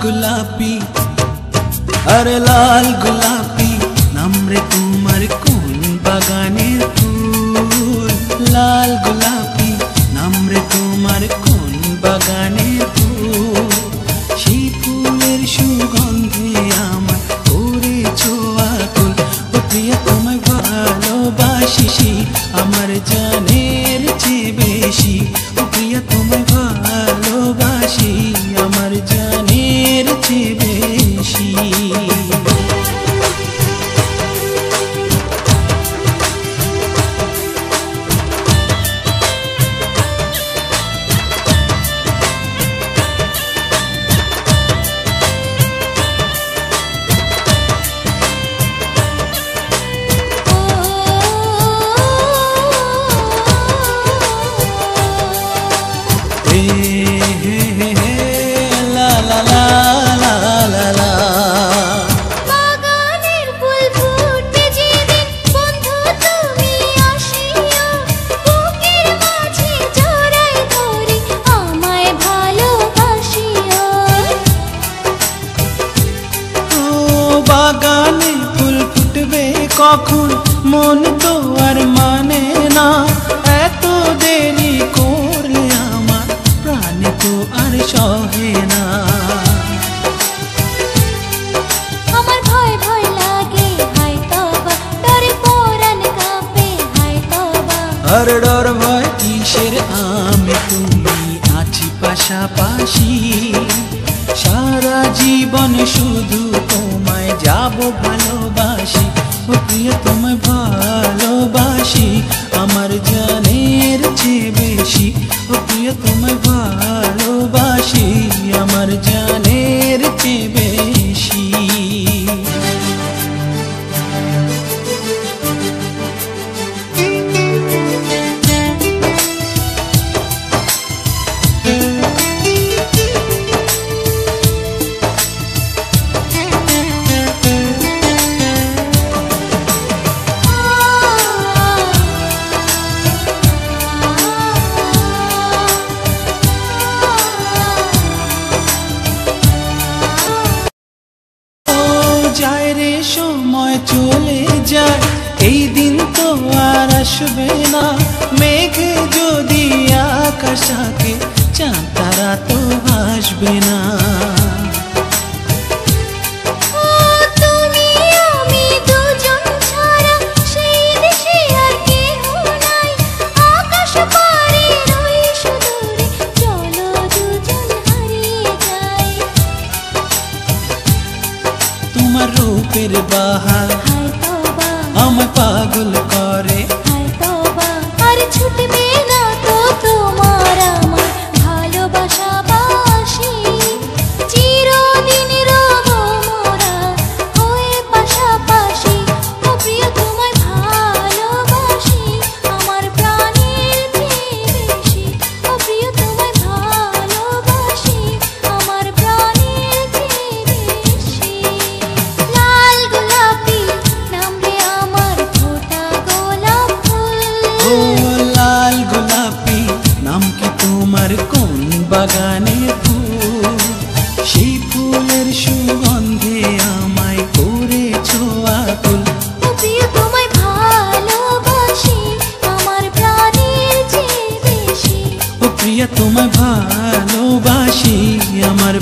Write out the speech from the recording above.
গোলাপি, আরে লাল গোলাপি নাম রে তোমার কোন বাগানের ফুল? লাল গোলাপি নাম রে তোমার কোন বাগানের ফুল? সেই ফুলের সুগন্ধে আমার করেছো আকুল। ও প্রিয়া তোমায় ভালোবাসি আমার জানের চেয়ে বেশি। ও প্রিয়া তোমায় ভালোবাসি আমার জানের চেয়ে বেশি। বাগানে ফুল ফুটবে কখন মন তো আর মানে না, এত দেরি করলে আমার প্রাণ তো আর সহে না। আমার ভয় ভয় লাগে হায় তওবা, ডরে পরাণ কাঁপে হায় তওবা। আর ডর ভয় কিসের, আমি তুমি আছি পাশাপাশি। সারা জীবন শুধু তোমায় যাব ভালোবাসি। ও প্রিয়া তোমায় ভালোবাসি আমার জানের চেয়ে বেশি। ও প্রিয়া তোমায় ভালোবাসি আমার জানের চেয়ে বেশি। যায় রে সময় চলে যায়, এই দিন তো আর আসবে না। মেঘে যদি আকাশ থাকে চাঁদ তারা তো আসবে না। তুমি আমি দুজন ছাড়া সেই দেশে আর কেহ নাই। আকাশ পারে রই সুদূরে, চলো দুজন হারিয়ে যাই। তোমার রূপের বাহার হায় তওবা, আমায় পাগল করে। হায় তওবা, আর ছুটবে না তো তোমার আমার ভালোবাসা বাসি। চিরদিন রব মোরা হয়ে পাশাপাশি। ও প্রিয় তোমায় ভালোবাসি আমার প্রাণের চেয়ে বেশি। ও প্রিয় তোমায় ভালোবাসি আমার প্রাণের চেয়ে বেশি। লাল গোলাপি নাম রে আমার ফোটা গোলাপ ফুল। ও লাল গোলাপি নাম কি তোমার কোন বাগানের ফুল? সেই ফুলের সুগন্ধে আমায় করেছো আকুল। ও প্রিয় তোমায় ভালোবাসি আমার প্রাণের চেয়ে বেশি। ও প্রিয়া তোমায় ভালোবাসি আমার